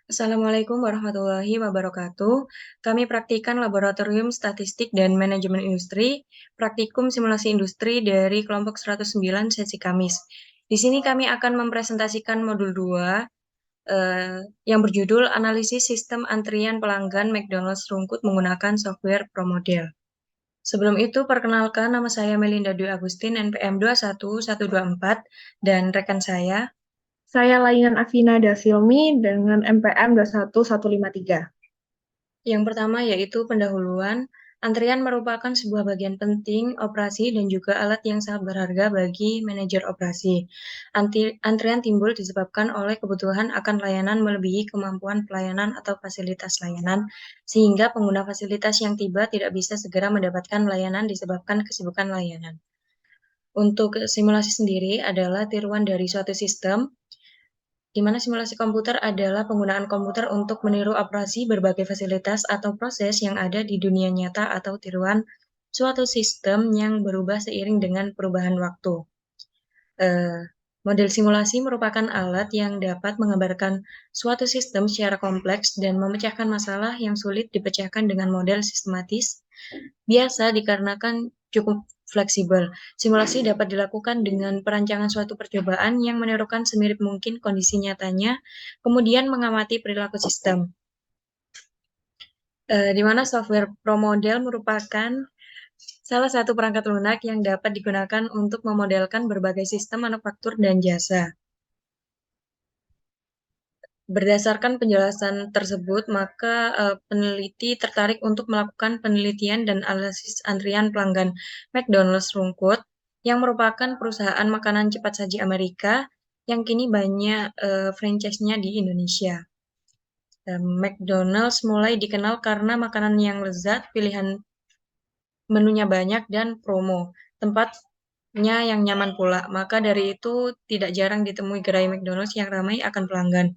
Assalamualaikum warahmatullahi wabarakatuh. Kami praktikan Laboratorium Statistik dan Manajemen Industri, Praktikum Simulasi Industri dari kelompok 109 sesi Kamis. Di sini kami akan mempresentasikan modul 2 yang berjudul Analisis Sistem Antrian Pelanggan McDonald's Rungkut menggunakan software ProModel. Sebelum itu, perkenalkan nama saya Melinda Dwi Agustin, NPM 21124, dan rekan Saya Lainan Afina Dasilmi dengan MPM 21153. yang pertama yaitu pendahuluan. Antrian merupakan sebuah bagian penting operasi dan juga alat yang sangat berharga bagi manajer operasi. Antrian timbul disebabkan oleh kebutuhan akan layanan melebihi kemampuan pelayanan atau fasilitas layanan, sehingga pengguna fasilitas yang tiba tidak bisa segera mendapatkan layanan disebabkan kesibukan layanan. Untuk simulasi sendiri adalah tiruan dari suatu sistem di mana simulasi komputer adalah penggunaan komputer untuk meniru operasi berbagai fasilitas atau proses yang ada di dunia nyata atau tiruan suatu sistem yang berubah seiring dengan perubahan waktu. Eh, Model simulasi merupakan alat yang dapat menggambarkan suatu sistem secara kompleks dan memecahkan masalah yang sulit dipecahkan dengan model sistematis. Biasa dikarenakan cukup fleksibel. Simulasi dapat dilakukan dengan perancangan suatu percobaan yang menirukan semirip mungkin kondisi nyatanya, kemudian mengamati perilaku sistem. Di mana software ProModel merupakan salah satu perangkat lunak yang dapat digunakan untuk memodelkan berbagai sistem manufaktur dan jasa. Berdasarkan penjelasan tersebut, maka peneliti tertarik untuk melakukan penelitian dan analisis antrian pelanggan McDonald's Rungkut, yang merupakan perusahaan makanan cepat saji Amerika yang kini banyak franchise-nya di Indonesia. McDonald's mulai dikenal karena makanan yang lezat, pilihan menunya banyak, dan promo. Tempatnya yang nyaman pula. Maka dari itu tidak jarang ditemui gerai McDonald's yang ramai akan pelanggan.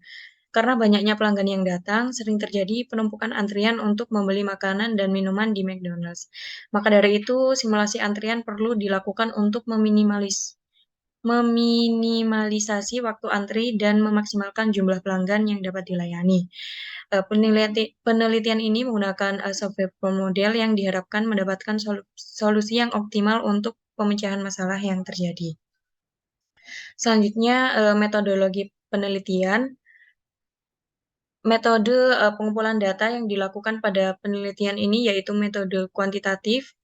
Karena banyaknya pelanggan yang datang, sering terjadi penumpukan antrian untuk membeli makanan dan minuman di McDonald's. Maka dari itu, simulasi antrian perlu dilakukan untuk meminimalisasi waktu antri dan memaksimalkan jumlah pelanggan yang dapat dilayani. Penelitian ini menggunakan software model yang diharapkan mendapatkan solusi yang optimal untuk pemecahan masalah yang terjadi. Selanjutnya, metodologi penelitian. Metode pengumpulan data yang dilakukan pada penelitian ini yaitu metode kuantitatif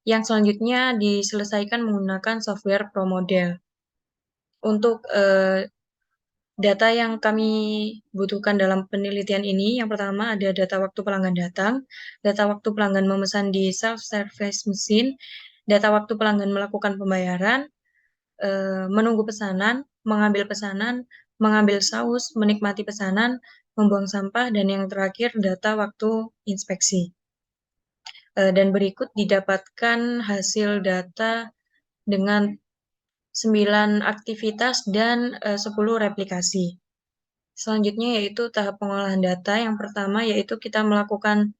yang selanjutnya diselesaikan menggunakan software ProModel. Untuk data yang kami butuhkan dalam penelitian ini, yang pertama ada data waktu pelanggan datang, data waktu pelanggan memesan di self-service mesin, data waktu pelanggan melakukan pembayaran, menunggu pesanan, mengambil saus, menikmati pesanan, membuang sampah, dan yang terakhir data waktu inspeksi. Dan berikut didapatkan hasil data dengan 9 aktivitas dan 10 replikasi. Selanjutnya yaitu tahap pengolahan data. Yang pertama yaitu kita melakukan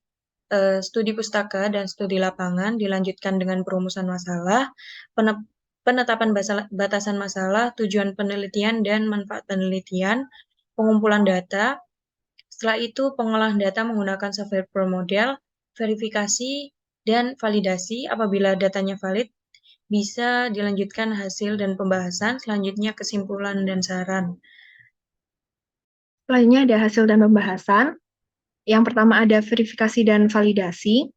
studi pustaka dan studi lapangan, dilanjutkan dengan perumusan masalah, penetapan batasan masalah, tujuan penelitian dan manfaat penelitian, pengumpulan data. Setelah itu pengolahan data menggunakan software ProModel, verifikasi dan validasi. Apabila datanya valid, bisa dilanjutkan hasil dan pembahasan, selanjutnya kesimpulan dan saran. Selanjutnya ada hasil dan pembahasan. Yang pertama ada verifikasi dan validasi,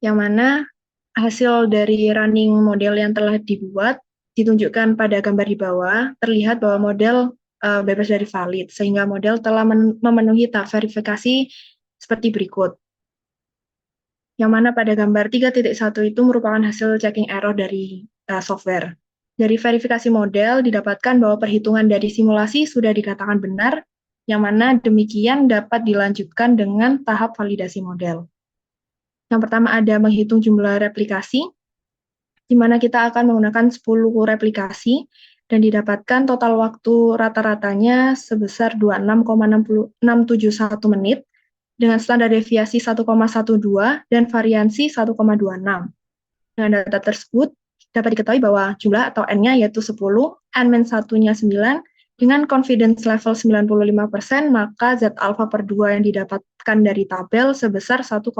yang mana hasil dari running model yang telah dibuat ditunjukkan pada gambar di bawah, terlihat bahwa model bebas dari valid, sehingga model telah memenuhi tahap verifikasi seperti berikut. Yang mana pada gambar 3.1 itu merupakan hasil checking error dari software. Dari verifikasi model didapatkan bahwa perhitungan dari simulasi sudah dikatakan benar, yang mana demikian dapat dilanjutkan dengan tahap validasi model. Yang pertama ada menghitung jumlah replikasi, di mana kita akan menggunakan 10 replikasi, dan didapatkan total waktu rata-ratanya sebesar 26,671 menit, dengan standar deviasi 1,12 dan variansi 1,26. Dengan data tersebut, dapat diketahui bahwa jumlah atau N-nya yaitu 10, N-1-nya 9, Dengan confidence level 95%, maka Z alpha per 2 yang didapatkan dari tabel sebesar 1,96.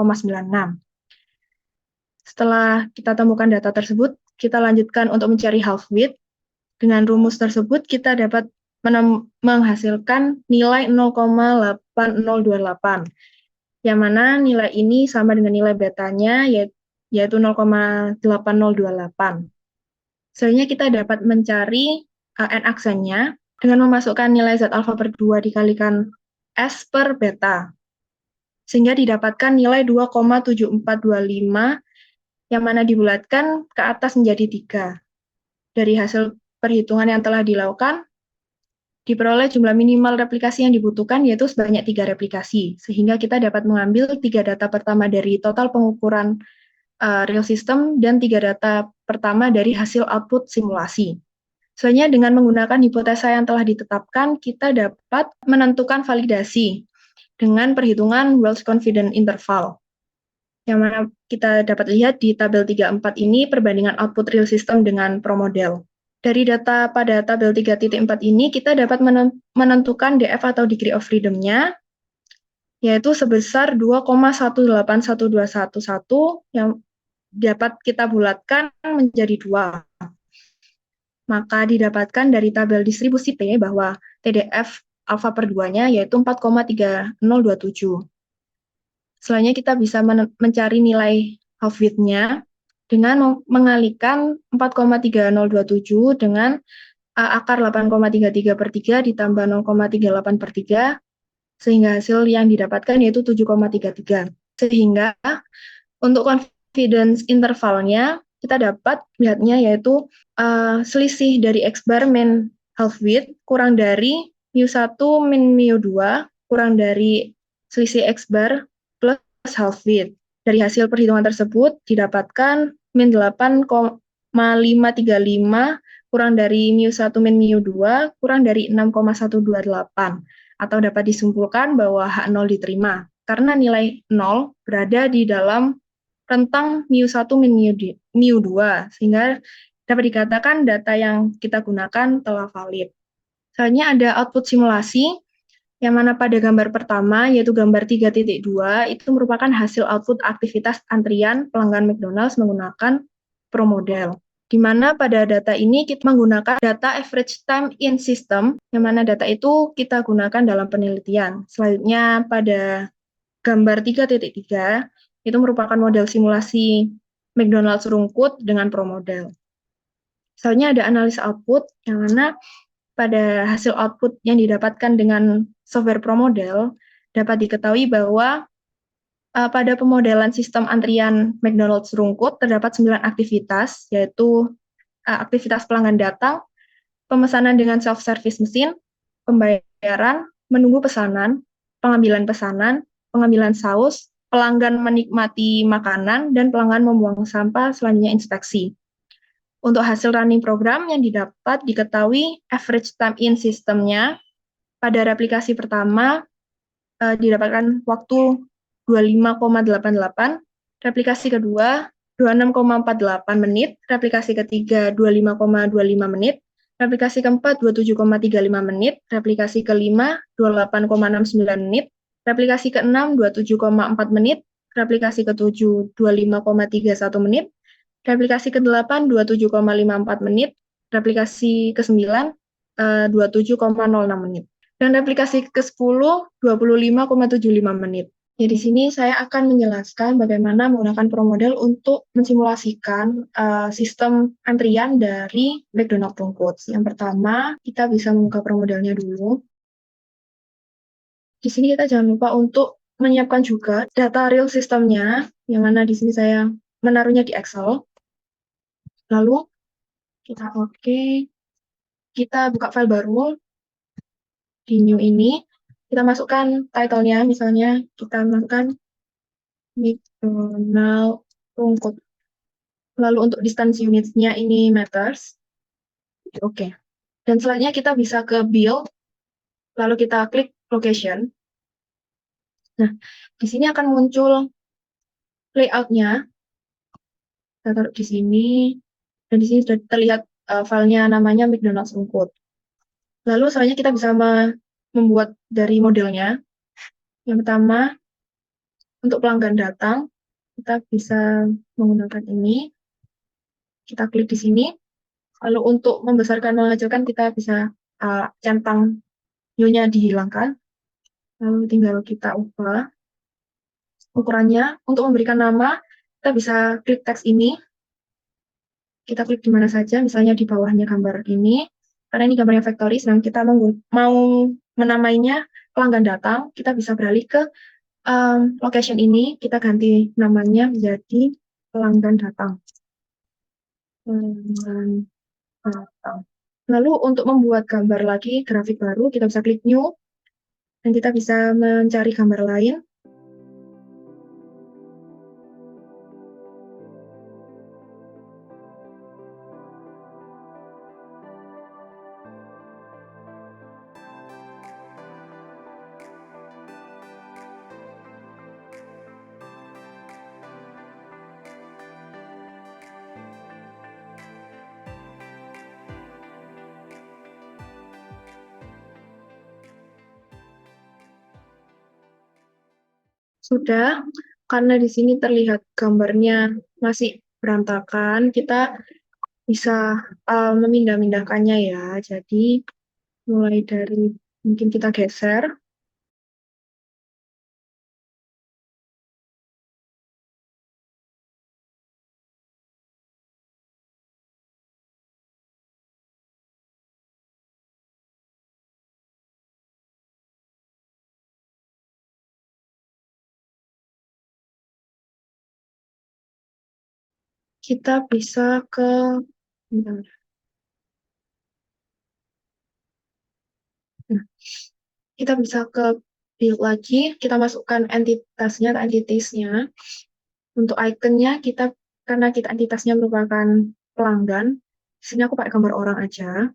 Setelah kita temukan data tersebut, kita lanjutkan untuk mencari half width. Dengan rumus tersebut, kita dapat menghasilkan nilai 0,8028, yang mana nilai ini sama dengan nilai betanya, yaitu 0,8028. Selanjutnya kita dapat mencari n aksennya dengan memasukkan nilai Z alpha per 2 dikalikan S per beta, sehingga didapatkan nilai 2,7425, yang mana dibulatkan ke atas menjadi 3. Dari hasil perhitungan yang telah dilakukan, diperoleh jumlah minimal replikasi yang dibutuhkan, yaitu sebanyak 3 replikasi, sehingga kita dapat mengambil 3 data pertama dari total pengukuran real system dan 3 data pertama dari hasil output simulasi. Selanjutnya, dengan menggunakan hipotesa yang telah ditetapkan, kita dapat menentukan validasi dengan perhitungan Welch Confidence Interval, yang mana kita dapat lihat di tabel 34 ini perbandingan output real system dengan ProModel. Dari data pada tabel 3.4 ini, kita dapat menentukan DF atau degree of freedom-nya, yaitu sebesar 2,181211, yang dapat kita bulatkan menjadi 2. Maka didapatkan dari tabel distribusi P bahwa TDF alfa per 2-nya yaitu 4,3027. Selanjutnya kita bisa mencari nilai half width-nya dengan mengalikan 4,3027 dengan akar 8,33 per 3 ditambah 0,38 per 3, sehingga hasil yang didapatkan yaitu 7,33. Sehingga untuk confidence intervalnya kita dapat lihatnya yaitu selisih dari X bar min half width kurang dari mu1 min mu2 kurang dari selisih X bar plus half width. Dari hasil perhitungan tersebut didapatkan min 8,535 kurang dari mu1 min mu2 kurang dari 6,128, atau dapat disimpulkan bahwa H0 diterima karena nilai 0 berada di dalam rentang mu1 min mu2, sehingga dapat dikatakan data yang kita gunakan telah valid. Selanjutnya ada output simulasi, yang mana pada gambar pertama, yaitu gambar 3.2, itu merupakan hasil output aktivitas antrian pelanggan McDonald's menggunakan ProModel. Di mana pada data ini kita menggunakan data average time in system, yang mana data itu kita gunakan dalam penelitian. Selanjutnya pada gambar 3.3, itu merupakan model simulasi McDonald's rungkut dengan ProModel. Selanjutnya ada analisa output, yang mana pada hasil output yang didapatkan dengan software ProModel dapat diketahui bahwa pada pemodelan sistem antrian McDonald's rungkut terdapat 9 aktivitas, yaitu aktivitas pelanggan datang, pemesanan dengan self-service mesin, pembayaran, menunggu pesanan, pengambilan pesanan, pengambilan saus, pelanggan menikmati makanan, dan pelanggan membuang sampah, selanjutnya inspeksi. Untuk hasil running program yang didapat diketahui average time in system-nya pada replikasi pertama didapatkan waktu 25,88, replikasi kedua 26,48 menit, replikasi ketiga 25,25 menit, replikasi keempat 27,35 menit, replikasi kelima 28,69 menit, replikasi keenam 27,4 menit, replikasi ketujuh 25,31 menit, replikasi ke-8 27,54 menit, replikasi ke-9 27,06 menit, dan replikasi ke-10 25,75 menit. Jadi di sini saya akan menjelaskan bagaimana menggunakan ProModel untuk mensimulasikan sistem antrian dari McDonald's rungkut. Yang pertama, kita bisa membuka ProModelnya dulu. Di sini kita jangan lupa untuk menyiapkan juga data real systemnya, yang mana di sini saya menaruhnya di Excel. Lalu kita kita buka file baru di new ini, kita masukkan title-nya, misalnya kita masukkan McDonald rungkut. Lalu untuk distance units-nya ini meters. Oke. Dan selanjutnya kita bisa ke build, lalu kita klik location. Nah, di sini akan muncul layout-nya. Kita taruh di sini, dan di sini sudah terlihat filenya namanya McDonald's rungkut. Lalu selanjutnya kita bisa membuat dari modelnya. Yang pertama, untuk pelanggan datang, kita bisa menggunakan ini. Kita klik di sini. Lalu untuk membesarkan mengecilkan kita bisa centang new-nya dihilangkan. Lalu tinggal kita ubah ukurannya. Untuk memberikan nama, kita bisa klik teks ini. Kita klik di mana saja, misalnya di bawahnya gambar ini. Karena ini gambarnya factory, sedang kita mau menamainya pelanggan datang, kita bisa beralih ke location ini, kita ganti namanya menjadi pelanggan datang. Pelanggan datang. Lalu untuk membuat gambar lagi, grafik baru, kita bisa klik new, dan kita bisa mencari gambar lain. Sudah, karena di sini terlihat gambarnya masih berantakan, kita bisa memindah-mindahkannya ya. Jadi mulai dari mungkin kita geser. Kita bisa ke bentar. Nah, kita bisa ke build lagi, kita masukkan entitasnya ke entitasnya. Untuk ikonnya kita karena kita entitasnya merupakan pelanggan, di sini aku pakai gambar orang aja.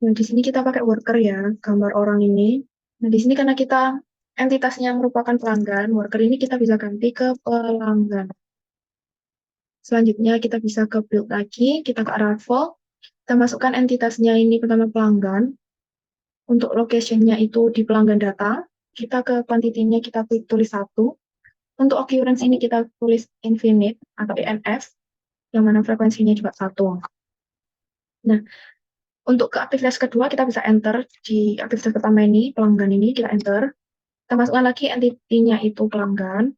Nah, di sini kita pakai worker ya, gambar orang ini. Nah, di sini karena kita entitasnya merupakan pelanggan, worker ini kita bisa ganti ke pelanggan. Selanjutnya kita bisa ke build lagi, kita ke arrival, kita masukkan entitasnya ini pertama pelanggan. Untuk location-nya itu di pelanggan datang, kita ke quantity-nya kita tulis 1. Untuk occurrence ini kita tulis infinite atau INF, yang mana frekuensinya juga 1. Nah, untuk ke aktivitas kedua kita bisa enter di aktivitas pertama ini, pelanggan ini kita enter. Kita masukkan lagi entity-nya itu pelanggan.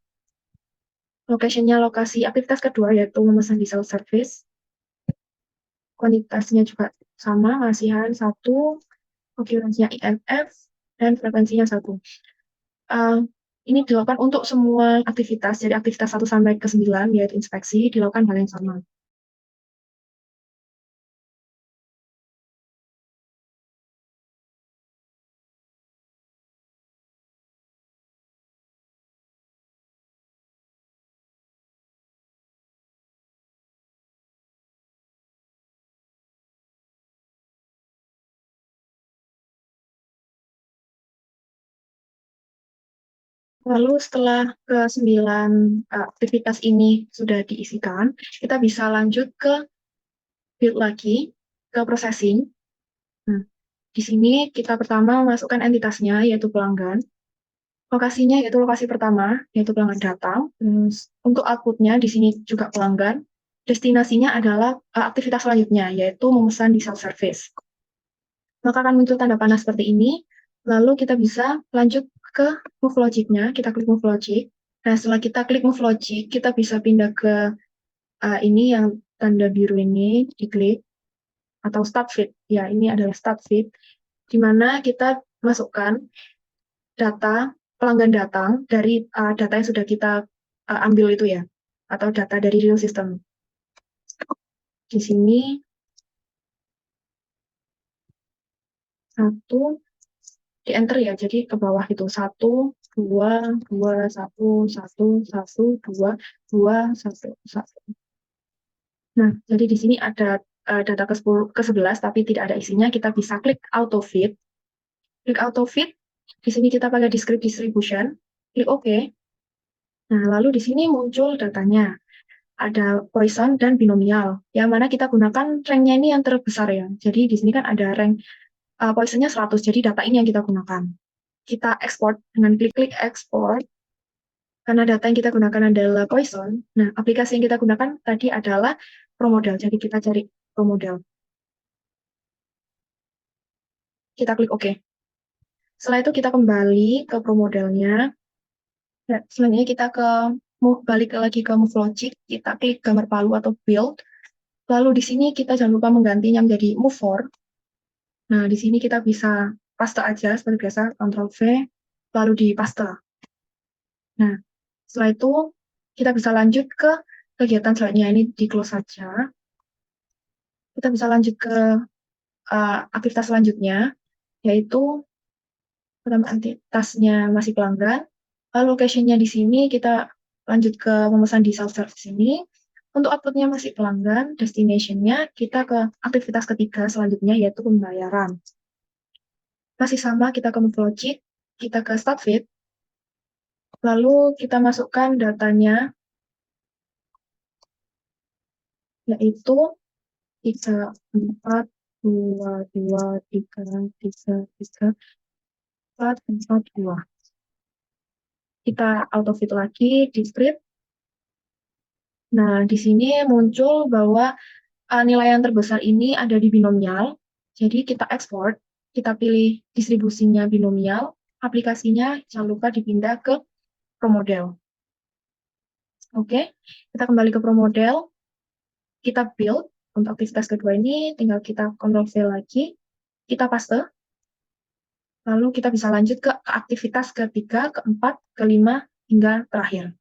Location-nya lokasi aktivitas kedua yaitu memesan di self-service. Kuantitasnya juga sama, masihan 1, occurrence-nya INF, dan frekuensinya 1. Ini dilakukan untuk semua aktivitas, jadi aktivitas 1 sampai ke 9, yaitu inspeksi, dilakukan hal yang sama. Lalu setelah ke 9 aktivitas ini sudah diisikan, kita bisa lanjut ke build lagi, ke processing. Nah, di sini kita pertama masukkan entitasnya, yaitu pelanggan. Lokasinya yaitu lokasi pertama, yaitu pelanggan datang. Terus untuk outputnya di sini juga pelanggan. Destinasinya adalah aktivitas selanjutnya, yaitu memesan di self-service. Maka akan muncul tanda panah seperti ini. Lalu kita bisa lanjut ke move logic-nya. Kita klik move logic. Nah, setelah kita klik move logic, kita bisa pindah ke ini yang tanda biru ini, diklik. Atau start feed. Ya, ini adalah start feed. Di mana kita masukkan data pelanggan datang dari data yang sudah kita ambil itu ya, atau data dari real system. Di sini 1 di enter ya, jadi ke bawah itu 1, 2, 2, 1, 1, 1, 2, 2, 1, 1. Nah, jadi di sini ada data ke 11 tapi tidak ada isinya, kita bisa klik auto fit. Klik auto fit, di sini kita pakai discrete distribution, klik OK. Nah, lalu di sini muncul datanya. Ada Poisson dan binomial, yang mana kita gunakan ranknya ini yang terbesar ya. Jadi di sini kan ada rank poisonnya 100, jadi data ini yang kita gunakan. Kita ekspor dengan klik ekspor, karena data yang kita gunakan adalah Poison. Nah, aplikasi yang kita gunakan tadi adalah ProModel, jadi kita cari ProModel. Kita klik OK. Setelah itu kita kembali ke ProModelnya. Nah, selanjutnya kita balik lagi ke MoveLogic, kita klik gambar palu atau build. Lalu di sini kita jangan lupa menggantinya menjadi move for. Nah, di sini kita bisa paste aja seperti biasa, Ctrl V, lalu di paste. Nah, setelah itu kita bisa lanjut ke kegiatan selanjutnya, ini di close saja. Kita bisa lanjut ke aktivitas selanjutnya, yaitu pertama aktivitasnya masih pelanggan. Lalu location-nya di sini kita lanjut ke memesan di self-service ini. Untuk output-nya masih pelanggan, destination-nya kita ke aktivitas ketiga selanjutnya, yaitu pembayaran. Masih sama, kita ke MoveLogic, kita ke Start Feed, lalu kita masukkan datanya, yaitu 3, 4, 2, 2, 3, 3, 3, 4, 4, 2. Kita auto fit lagi di script. Nah, di sini muncul bahwa nilai yang terbesar ini ada di binomial. Jadi kita ekspor, kita pilih distribusinya binomial, aplikasinya jangan lupa dipindah ke ProModel. Oke, kita kembali ke ProModel, kita build. Untuk aktivitas kedua ini tinggal kita Ctrl V lagi, kita paste. Lalu kita bisa lanjut ke aktivitas ketiga, keempat, kelima, hingga terakhir.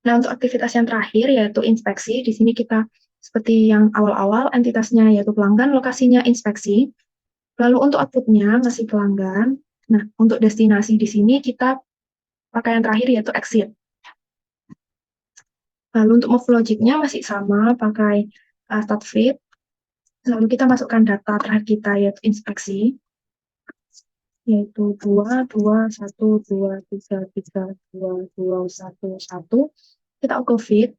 Nah, untuk aktivitas yang terakhir yaitu inspeksi, di sini kita seperti yang awal-awal, entitasnya yaitu pelanggan, lokasinya inspeksi. Lalu untuk outputnya masih pelanggan. Nah, untuk destinasi di sini kita pakai yang terakhir yaitu exit. Lalu untuk move logicnya masih sama, pakai start feed. Lalu kita masukkan data terakhir kita yaitu inspeksi, yaitu 2, 2, 1, 2, 3, 3, 2, 2, 1, 1. Kita auto feed,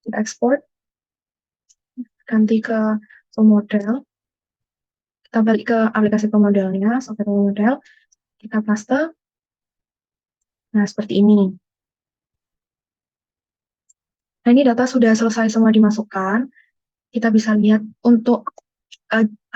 kita export, ganti ke ProModel, kita balik ke aplikasi ProModelnya, software ProModel, kita paste. Nah, seperti ini. Nah, ini data sudah selesai semua dimasukkan. Kita bisa lihat untuk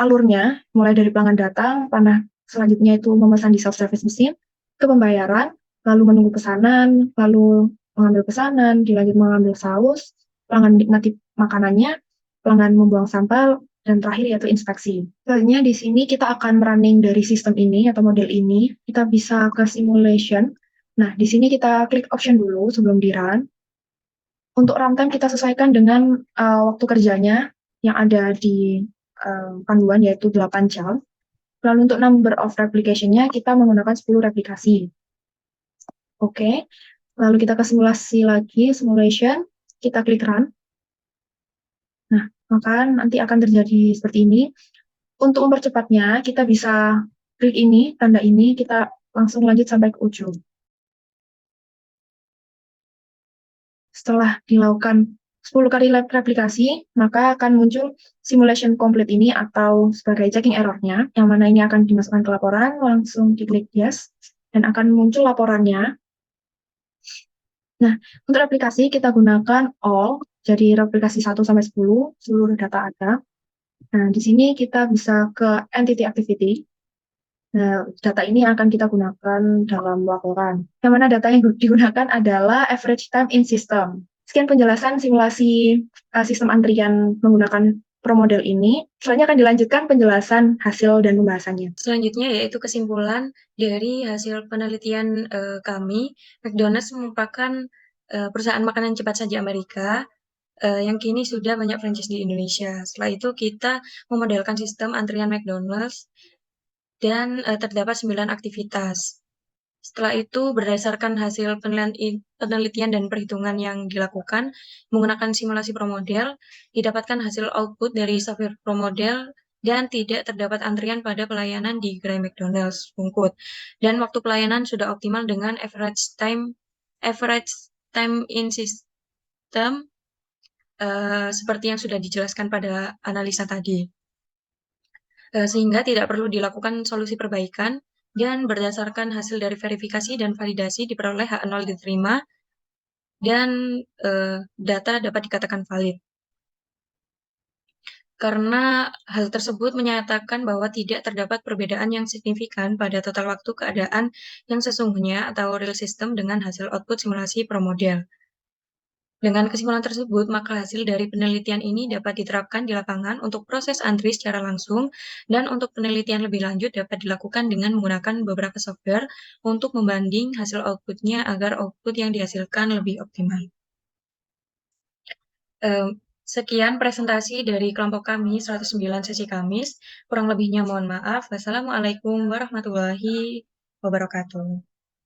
alurnya, mulai dari pelanggan datang, panah selanjutnya itu memesan di self-service mesin, ke pembayaran, lalu menunggu pesanan, lalu mengambil pesanan, dilanjut mengambil saus, pelanggan menikmati makanannya, pelanggan membuang sampel, dan terakhir yaitu inspeksi. Selanjutnya di sini kita akan running dari sistem ini atau model ini, kita bisa ke simulation. Nah, di sini kita klik option dulu sebelum di run. Untuk runtime kita sesuaikan dengan waktu kerjanya yang ada di panduan yaitu 8 jam. Lalu untuk number of replication-nya kita menggunakan 10 replikasi. Oke, lalu kita ke simulasi lagi, simulation, kita klik run. Nah, maka nanti akan terjadi seperti ini. Untuk mempercepatnya, kita bisa klik ini, tanda ini, kita langsung lanjut sampai ke ujung. Setelah dilakukan 10 kali replikasi, maka akan muncul simulation complete ini atau sebagai checking error-nya, yang mana ini akan dimasukkan ke laporan, langsung diklik yes, dan akan muncul laporannya. Nah, untuk replikasi kita gunakan all, jadi replikasi 1-10, seluruh data ada. Nah, di sini kita bisa ke entity activity. Nah, data ini akan kita gunakan dalam laporan. Yang mana data yang digunakan adalah average time in system. Sekian penjelasan simulasi sistem antrian menggunakan promodel ini. Selanjutnya akan dilanjutkan penjelasan hasil dan pembahasannya. Selanjutnya yaitu kesimpulan dari hasil penelitian kami. McDonald's merupakan perusahaan makanan cepat saji Amerika yang kini sudah banyak franchise di Indonesia. Setelah itu kita memodelkan sistem antrian McDonald's dan terdapat 9 aktivitas. Setelah itu, berdasarkan hasil penelitian dan perhitungan yang dilakukan menggunakan simulasi promodel, didapatkan hasil output dari software promodel dan tidak terdapat antrian pada pelayanan di gerai McDonald's Bungkut. Dan waktu pelayanan sudah optimal dengan average time in system seperti yang sudah dijelaskan pada analisa tadi. Sehingga tidak perlu dilakukan solusi perbaikan dan berdasarkan hasil dari verifikasi dan validasi diperoleh H0 diterima dan data dapat dikatakan valid. Karena hal tersebut menyatakan bahwa tidak terdapat perbedaan yang signifikan pada total waktu keadaan yang sesungguhnya atau real system dengan hasil output simulasi promodel. Dengan kesimpulan tersebut, maka hasil dari penelitian ini dapat diterapkan di lapangan untuk proses antri secara langsung, dan untuk penelitian lebih lanjut dapat dilakukan dengan menggunakan beberapa software untuk membanding hasil output-nya agar output yang dihasilkan lebih optimal. Sekian presentasi dari kelompok kami 109 sesi Kamis. Kurang lebihnya mohon maaf. Wassalamualaikum warahmatullahi wabarakatuh.